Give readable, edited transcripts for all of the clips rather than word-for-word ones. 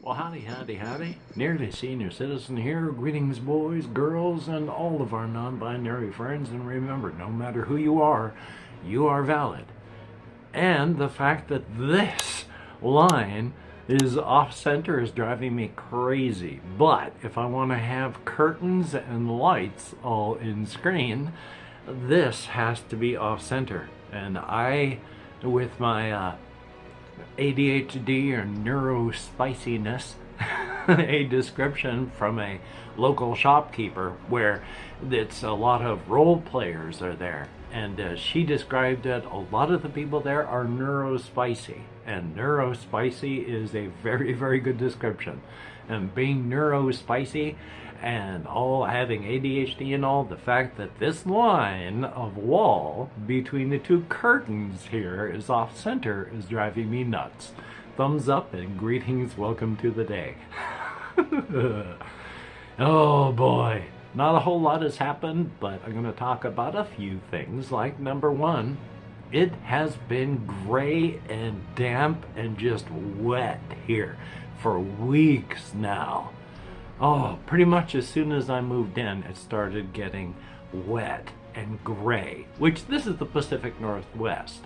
Well, howdy, howdy, howdy. Nearly senior citizen here. Greetings, boys, girls, and all of our non-binary friends. And remember, no matter who you are valid. And the fact that this line is off-center is driving me crazy. But if I want to have curtains and lights all in screen, this has to be off-center. And I, with my ADHD or neurospiciness, a description from a local shopkeeper where it's a lot of role players are there, and she described that a lot of the people there are neurospicy, and neurospicy is a very, very good description. And being neurospicy and all having ADHD and all, the fact that this line of wall between the two curtains here is off center is driving me nuts. Thumbs up and greetings, welcome to the day. Oh boy, not a whole lot has happened, but I'm going to talk about a few things. Like number one, it has been gray and damp and just wet here for weeks now. Oh, pretty much as soon as I moved in, it started getting wet and gray, which this is the Pacific Northwest.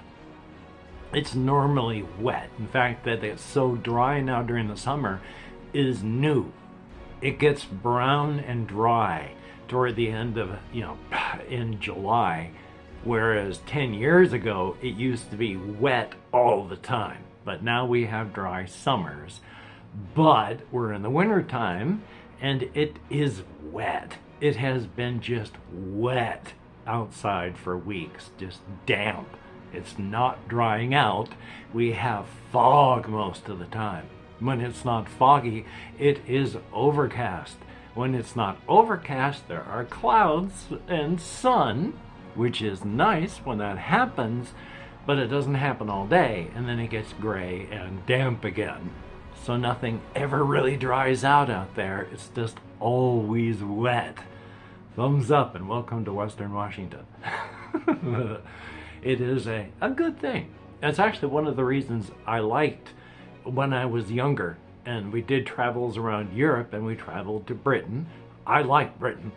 It's normally wet. In fact, that it's so dry now during the summer is new. It gets brown and dry toward the end of, in July, whereas 10 years ago, it used to be wet all the time. But now we have dry summers. But we're in the winter time and it is wet. It has been just wet outside for weeks, just damp. It's not drying out. We have fog most of the time. When it's not foggy, it is overcast. When it's not overcast, there are clouds and sun, which is nice when that happens, but it doesn't happen all day, and then it gets gray and damp again. So nothing ever really dries out there. It's just always wet. Thumbs up and welcome to Western Washington. It is a good thing. It's actually one of the reasons I liked when I was younger and we did travels around Europe and we traveled to Britain. I like Britain.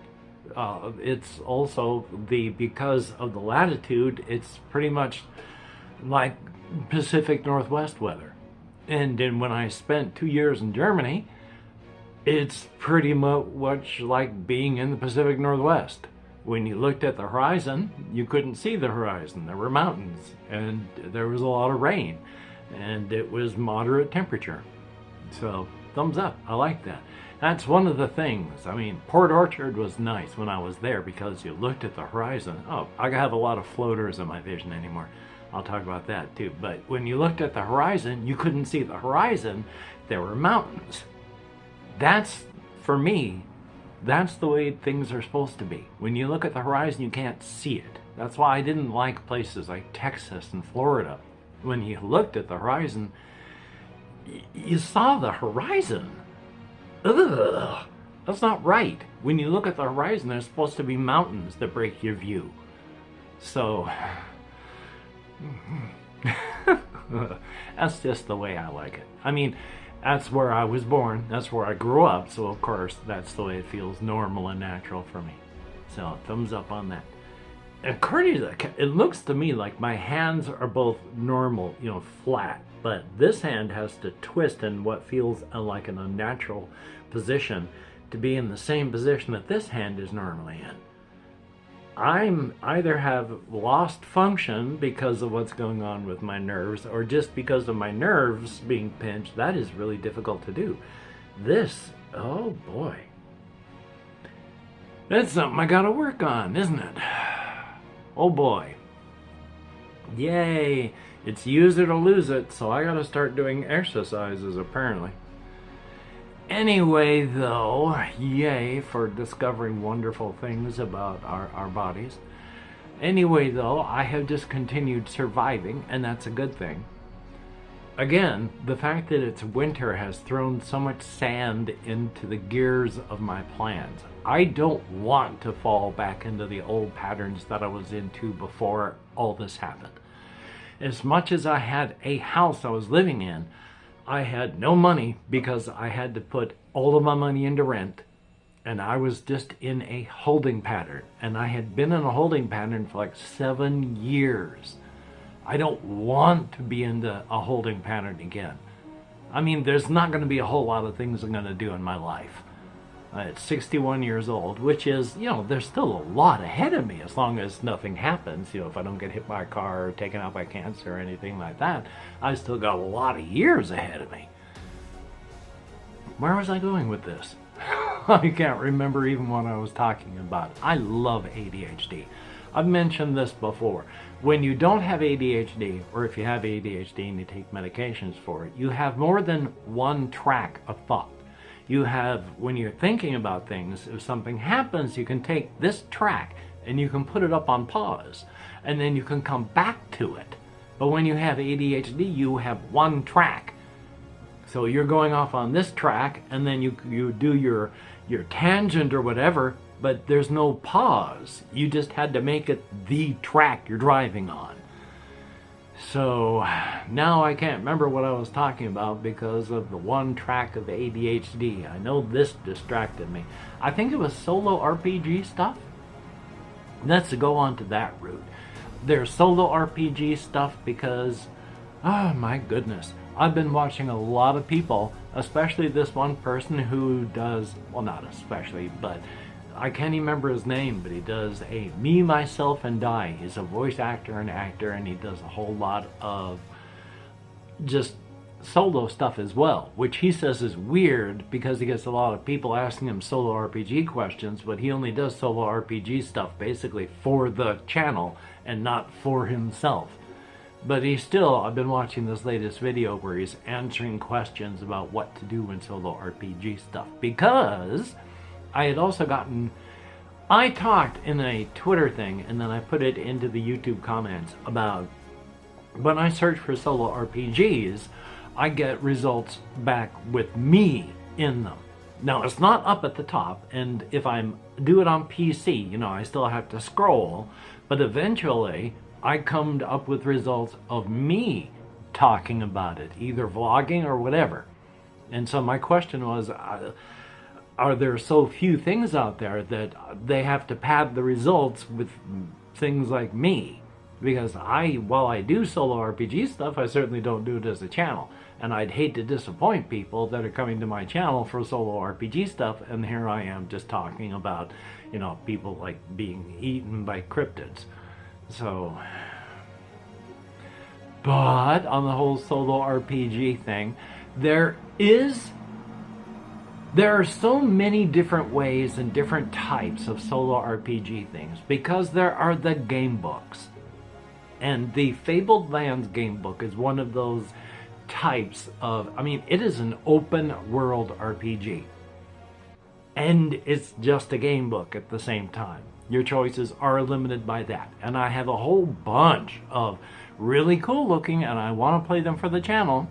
It's also because of the latitude, it's pretty much like Pacific Northwest weather. And then when I spent 2 years in Germany, it's pretty much like being in the Pacific Northwest. When you looked at the horizon, you couldn't see the horizon. There were mountains, and there was a lot of rain, and it was moderate temperature. So, thumbs up. I like that. That's one of the things. I mean, Port Orchard was nice when I was there because you looked at the horizon. Oh, I have a lot of floaters in my vision anymore. I'll talk about that too. But when you looked at the horizon, you couldn't see the horizon. There were mountains. That's, for me, that's the way things are supposed to be. When you look at the horizon, you can't see it. That's why I didn't like places like Texas and Florida. When you looked at the horizon, you saw the horizon. Ugh, that's not right. When you look at the horizon, there's supposed to be mountains that break your view. So, that's just the way I like it. I mean, that's where I was born. That's where I grew up. So, of course, that's the way it feels normal and natural for me. So, thumbs up on that. According to it looks to me like my hands are both normal, flat. But this hand has to twist in what feels like an unnatural position to be in the same position that this hand is normally in. I'm either have lost function because of what's going on with my nerves, or just because of my nerves being pinched. That is really difficult to do. This, oh boy. That's something I gotta work on, isn't it? Oh boy. Yay. It's use it or lose it, so I gotta start doing exercises apparently. Anyway though, yay for discovering wonderful things about our bodies. Anyway though, I have just continued surviving, and that's a good thing. Again, the fact that it's winter has thrown so much sand into the gears of my plans. I don't want to fall back into the old patterns that I was into before all this happened. As much as I had a house I was living in, I had no money because I had to put all of my money into rent, and I was just in a holding pattern, and I had been in a holding pattern for like 7 years. I don't want to be into a holding pattern again. I mean, there's not going to be a whole lot of things I'm going to do in my life. At 61 years old, which is, there's still a lot ahead of me as long as nothing happens. If I don't get hit by a car or taken out by cancer or anything like that, I still got a lot of years ahead of me. Where was I going with this? I can't remember even what I was talking about. I love ADHD. I've mentioned this before. When you don't have ADHD, or if you have ADHD and you take medications for it, you have more than one track of thought. You have, when you're thinking about things, if something happens, you can take this track and you can put it up on pause, and then you can come back to it. But when you have ADHD, you have one track. So you're going off on this track, and then you do your tangent or whatever, but there's no pause. You just had to make it the track you're driving on. So now I can't remember what I was talking about because of the one track of ADHD. I know this distracted me. I think it was solo RPG stuff. Let's go on to that route. There's solo RPG stuff because, oh my goodness, I've been watching a lot of people, especially this one person who does, well, not especially, but I can't even remember his name, but he does a Me, Myself, and Die. He's a voice actor and actor, and he does a whole lot of just solo stuff as well, which he says is weird because he gets a lot of people asking him solo RPG questions, but he only does solo RPG stuff basically for the channel and not for himself. But he's still, I've been watching this latest video where he's answering questions about what to do in solo RPG stuff, because I had also gotten, I talked in a Twitter thing and then I put it into the YouTube comments about when I search for solo RPGs, I get results back with me in them. Now it's not up at the top, and if I do it on PC, I still have to scroll, but eventually I come up with results of me talking about it, either vlogging or whatever. And so my question was, are there so few things out there that they have to pad the results with things like me? Because while I do solo RPG stuff, I certainly don't do it as a channel. And I'd hate to disappoint people that are coming to my channel for solo RPG stuff, and here I am just talking about, people like being eaten by cryptids. So, but on the whole solo RPG thing, there are so many different ways and different types of solo RPG things because there are the game books. And the Fabled Lands game book is one of those types of, it is an open world RPG. And it's just a game book at the same time. Your choices are limited by that. And I have a whole bunch of really cool looking, and I want to play them for the channel,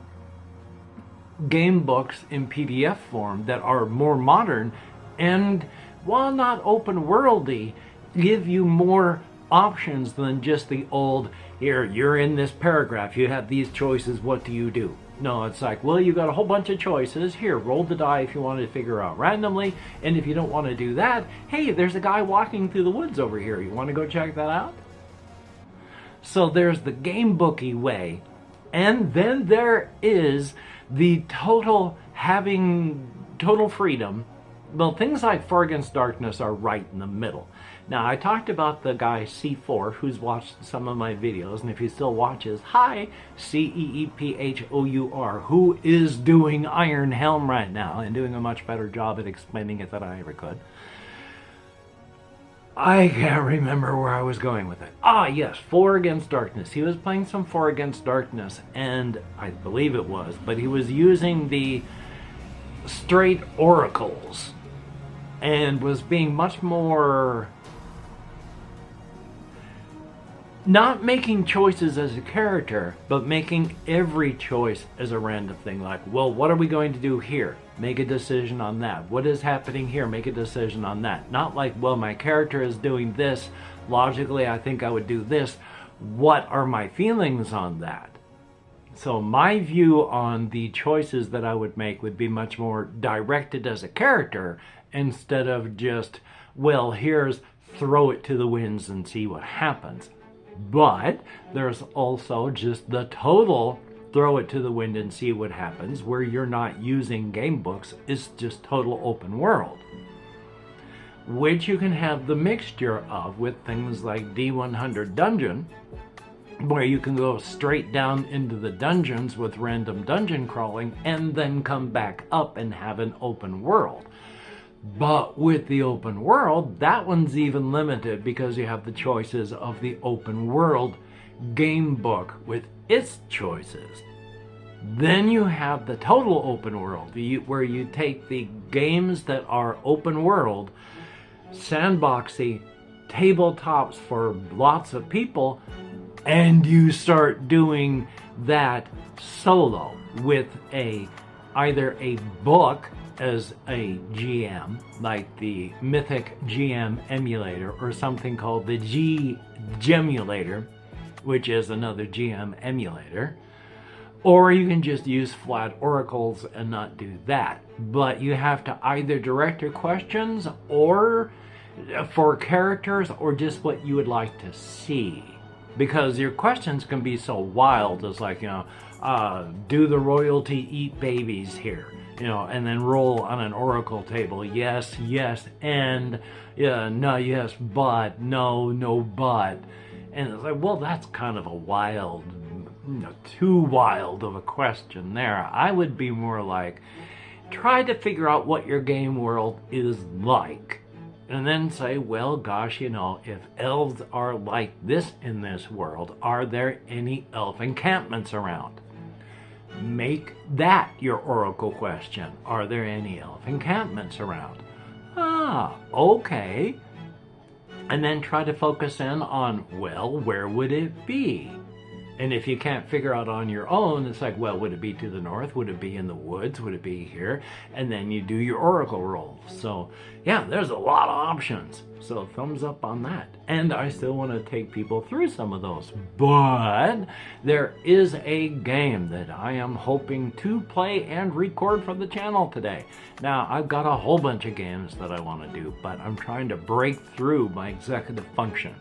game books in PDF form that are more modern and, while not open worldy, give you more options than just the old, here, you're in this paragraph, you have these choices, what do you do? No, it's like, well, you got a whole bunch of choices. Here, roll the die if you want to figure out randomly. And if you don't want to do that, hey, there's a guy walking through the woods over here. You want to go check that out? So there's the game booky way. And then there is the having total freedom. Well, things like Far Against Darkness are right in the middle. Now, I talked about the guy C4 who's watched some of my videos, and if he still watches, hi, CEEPHOUR, who is doing Iron Helm right now and doing a much better job at explaining it than I ever could. I can't remember where I was going with it. Ah, yes, Far Against Darkness. He was playing some Far Against Darkness, and I believe it was, but he was using the straight oracles and was being much more, not making choices as a character, but making every choice as a random thing. Like, well, what are we going to do here? Make a decision on that. What is happening here? Make a decision on that. Not like, well, my character is doing this. Logically, I think I would do this. What are my feelings on that? So my view on the choices that I would make would be much more directed as a character instead of just, well, here's throw it to the winds and see what happens. But there's also just the total throw it to the wind and see what happens, where you're not using game books, is just total open world, which you can have the mixture of with things like D100 Dungeon, where you can go straight down into the dungeons with random dungeon crawling and then come back up and have an open world. But with the open world, that one's even limited because you have the choices of the open world game book with its choices. Then you have the total open world, where you take the games that are open world, sandboxy, tabletops for lots of people, and you start doing that solo with either a book as a GM, like the Mythic GM emulator, or something called the Gemulator, which is another GM emulator. Or you can just use flat oracles and not do that. But you have to either direct your questions or for characters, or just what you would like to see. Because your questions can be so wild, as like, do the royalty eat babies here? And then roll on an oracle table. Yes, yes, and no, yes, but no, no, but. And it's like, well, that's kind of a wild, too wild of a question there. I would be more like, try to figure out what your game world is like. And then say, well, gosh, if elves are like this in this world, are there any elf encampments around? Make that your oracle question. Are there any elf encampments around? Ah, okay. And then try to focus in on, well, where would it be? And if you can't figure out on your own, it's like, well, would it be to the north? Would it be in the woods? Would it be here? And then you do your oracle roll. So yeah, there's a lot of options. So thumbs up on that. And I still want to take people through some of those. But there is a game that I am hoping to play and record for the channel today. Now, I've got a whole bunch of games that I want to do, but I'm trying to break through my executive function.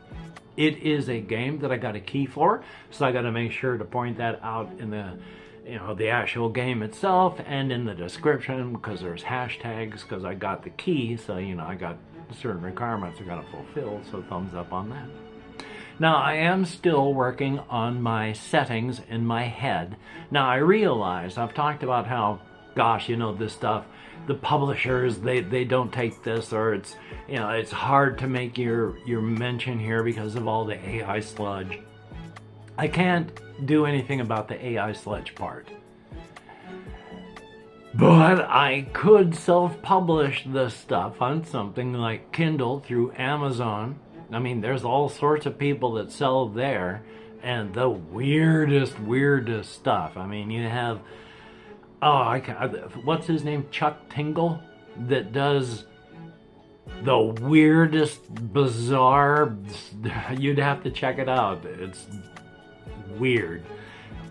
It is a game that I got a key for, so I got to make sure to point that out in the actual game itself and in the description, because there's hashtags, because I got the key, so I got certain requirements I got to fulfill, so thumbs up on that. Now, I am still working on my settings in my head. Now, I realize I've talked about how, gosh, this stuff, the publishers, they don't take this, or it's hard to make your mention here because of all the AI sludge. I can't do anything about the AI sludge part. But I could self-publish this stuff on something like Kindle through Amazon. I mean, there's all sorts of people that sell there, and the weirdest stuff. I mean, you have, what's his name? Chuck Tingle, that does the weirdest, bizarre, you'd have to check it out. It's weird.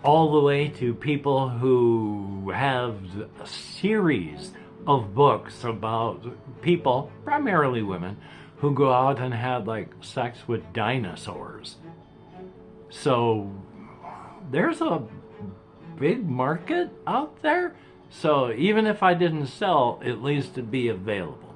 All the way to people who have a series of books about people, primarily women, who go out and have like sex with dinosaurs. So there's a big market out there. So even if I didn't sell, at least it'd be available.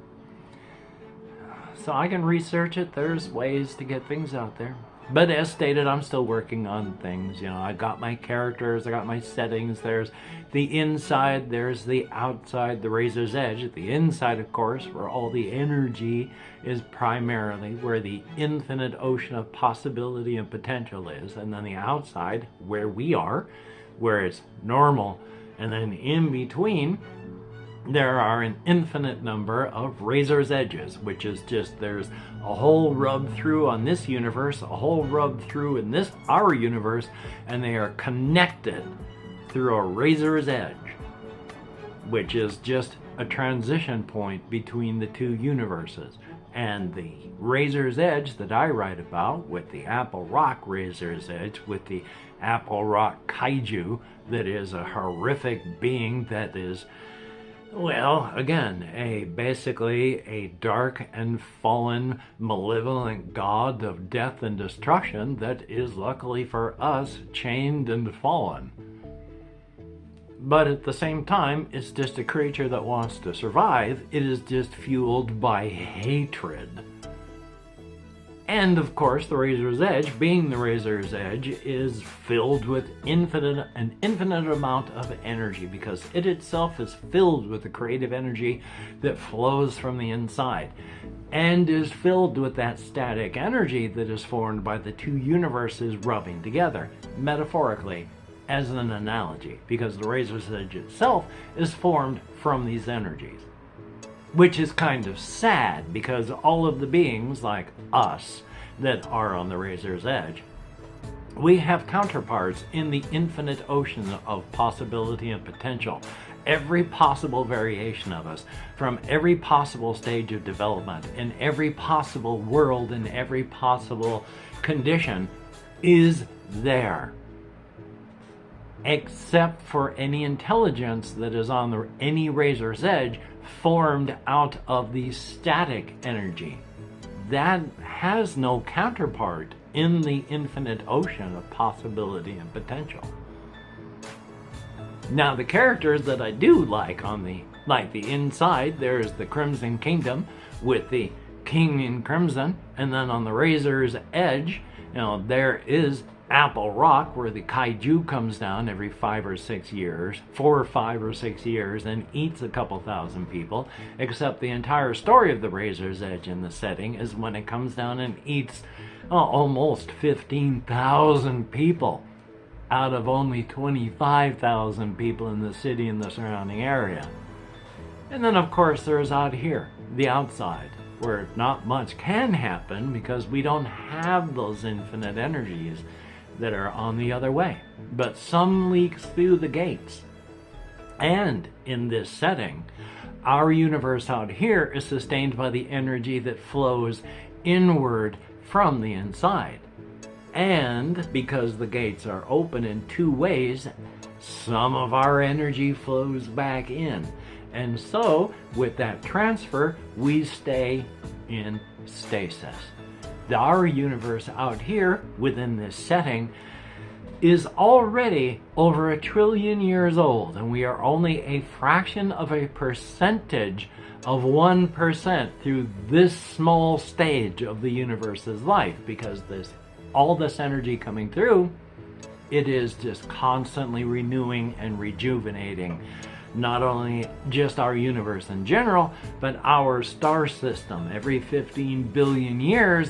So I can research it. There's ways to get things out there. But as stated, I'm still working on things. I got my characters, I got my settings. There's the inside, there's the outside, the razor's edge. The inside, of course, where all the energy is primarily, where the infinite ocean of possibility and potential is. And then the outside, where we are, where it's normal. And then in between, there are an infinite number of razor's edges, which is just, there's a hole rubbed through on this universe, a hole rubbed through in our universe, and they are connected through a razor's edge, which is just a transition point between the two universes. And the Razor's Edge that I write about, with the Apple Rock Razor's Edge, with the Apple Rock Kaiju that is a horrific being that is, well, again, basically a dark and fallen, malevolent god of death and destruction that is, luckily for us, chained and fallen. But at the same time, it's just a creature that wants to survive. It is just fueled by hatred. And of course, the Razor's Edge, being the Razor's Edge, is filled with an infinite amount of energy, because it itself is filled with the creative energy that flows from the inside, and is filled with that static energy that is formed by the two universes rubbing together, metaphorically, as an analogy, because the Razor's Edge itself is formed from these energies. Which is kind of sad, because all of the beings like us that are on the Razor's Edge, we have counterparts in the infinite ocean of possibility and potential. Every possible variation of us, from every possible stage of development, in every possible world, in every possible condition, is there. Except for any intelligence that is on any Razor's Edge formed out of the static energy. That has no counterpart in the infinite ocean of possibility and potential. Now, the characters that I do like the inside, there's the Crimson Kingdom with the King in Crimson, and then on the Razor's Edge, there is Apple Rock, where the kaiju comes down every 4 or 5 or 6 years, and eats a couple thousand people, except the entire story of the Razor's Edge in the setting is when it comes down and eats almost 15,000 people out of only 25,000 people in the city and the surrounding area. And then, of course, there's out here, the outside, where not much can happen because we don't have those infinite energies that are on the other way, but some leaks through the gates. And in this setting, our universe out here is sustained by the energy that flows inward from the inside. And because the gates are open in two ways, some of our energy flows back in. And so, with that transfer, we stay in stasis. Our universe out here, within this setting, is already over 1 trillion years old, and we are only a fraction of a percentage of 1% through this small stage of the universe's life, because all this energy coming through, it is just constantly renewing and rejuvenating not only just our universe in general, but our star system. Every 15 billion years,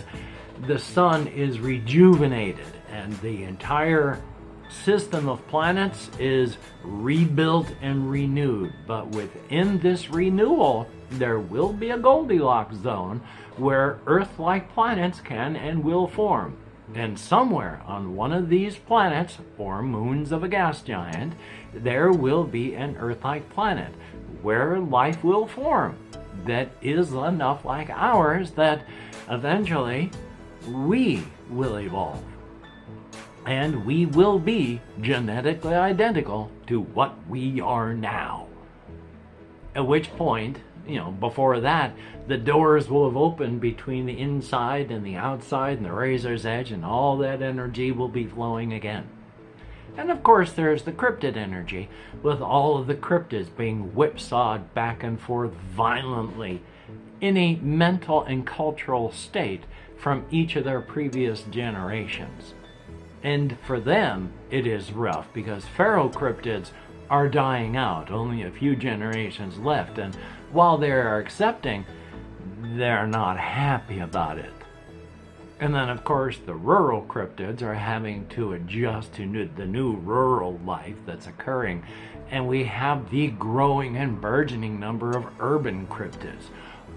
the sun is rejuvenated, and the entire system of planets is rebuilt and renewed. But within this renewal, there will be a Goldilocks zone where Earth-like planets can and will form. And somewhere on one of these planets, or moons of a gas giant, there will be an Earth-like planet where life will form that is enough like ours that eventually we will evolve. And we will be genetically identical to what we are now. At which point, before that, the doors will have opened between the inside and the outside and the Razor's Edge, and all that energy will be flowing again. And of course, there's the cryptid energy, with all of the cryptids being whipsawed back and forth violently in a mental and cultural state from each of their previous generations. And for them, it is rough, because feral cryptids are dying out, only a few generations left, and while they are accepting, they're not happy about it. And then, of course, the rural cryptids are having to adjust to the new rural life that's occurring, and we have the growing and burgeoning number of urban cryptids,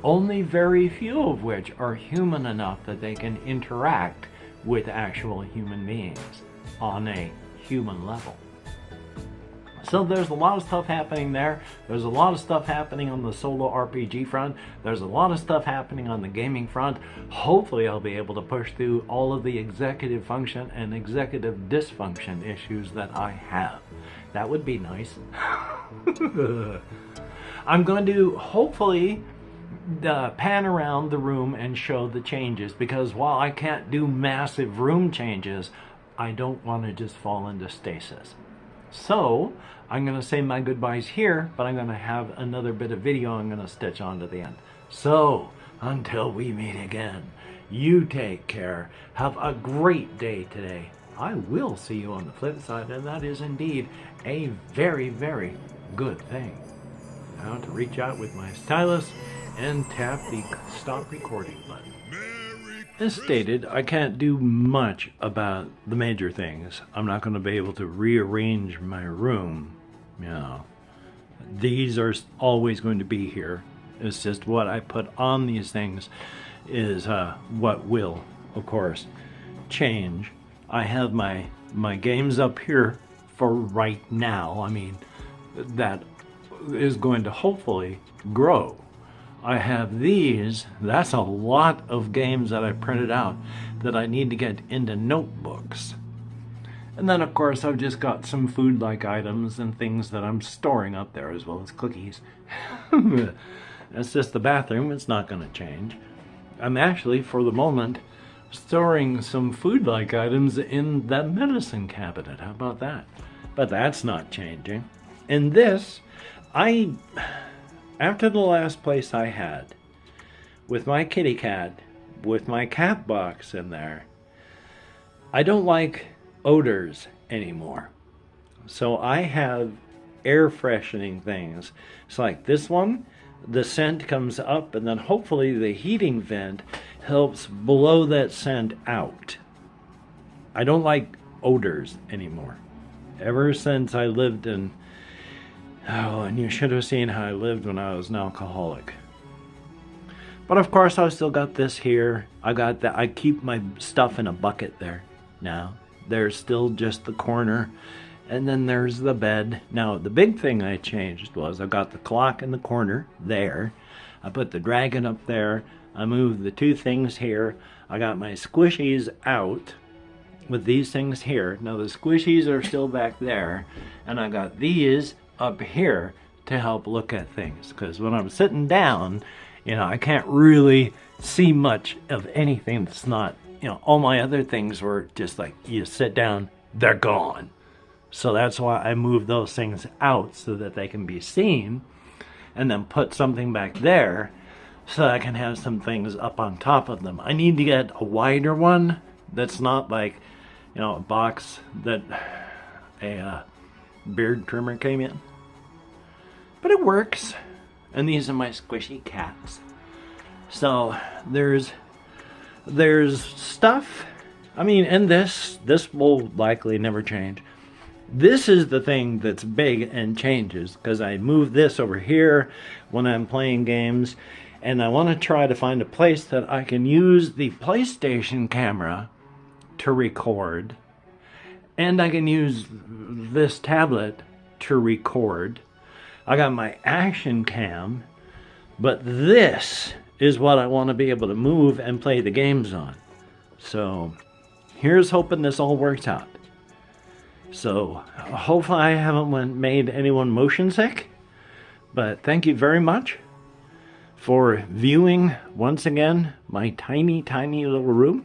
only very few of which are human enough that they can interact with actual human beings on a human level. So there's a lot of stuff happening there. There's a lot of stuff happening on the solo RPG front. There's a lot of stuff happening on the gaming front. Hopefully I'll be able to push through all of the executive function and executive dysfunction issues that I have. That would be nice. I'm going to hopefully pan around the room and show the changes, because while I can't do massive room changes, I don't want to just fall into stasis. So I'm going to say my goodbyes here, but I'm going to have another bit of video I'm going to stitch on to the end. So until we meet again, you take care. Have a great day today. I will see you on the flip side, and that is indeed a very, very good thing. Now to reach out with my stylus and tap the stop recording button. As stated, I can't do much about the major things. I'm not going to be able to rearrange my room. You know, these are always going to be here. It's just what I put on these things is what will, of course, change. I have my games up here for right now. I mean, that is going to hopefully grow. I have these. That's a lot of games that I printed out that I need to get into notebooks. And then of course I've just got some food-like items and things that I'm storing up there, as well as cookies. That's just the bathroom. It's not going to change. I'm actually, for the moment, storing some food-like items in that medicine cabinet. How about that? But that's not changing. And this, after the last place I had, with my kitty cat, with my cat box in there, I don't like odors anymore. So I have air freshening things. It's like this one, the scent comes up, and then hopefully the heating vent helps blow that scent out. I don't like odors anymore. Ever since I lived in, oh, and you should have seen how I lived when I was an alcoholic. But of course I've still got this here. I got that. I keep my stuff in a bucket there now. There's still just the corner, and then there's the bed. Now the big thing I changed was I got the clock in the corner there. I put the dragon up there. I moved the two things here. I got my squishies out with these things here. Now the squishies are still back there, and I got these up here to help look at things, because when I'm sitting down, you know, I can't really see much of anything that's not, you know, all my other things were just like, you sit down, they're gone. So that's why I moved those things out so that they can be seen, and then put something back there so that I can have some things up on top of them. I need to get a wider one that's not like, you know, a box that a beard trimmer came in. But it works. And these are my squishy cats. So there's stuff. I mean, and this will likely never change. This is the thing that's big and changes, because I move this over here when I'm playing games, and I want to try to find a place that I can use the PlayStation camera to record, and I can use this tablet to record. I got my action cam, but this is what I want to be able to move and play the games on. So here's hoping this all works out. So hopefully I haven't made anyone motion sick, but thank you very much for viewing once again my tiny, tiny little room.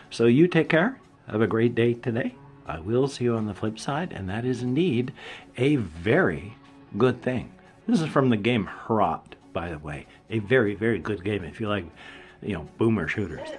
So you take care. Have a great day today. I will see you on the flip side, and that is indeed a very good thing. This is from the game Hrot, by the way. A very, very good game if you like, you know, boomer shooters.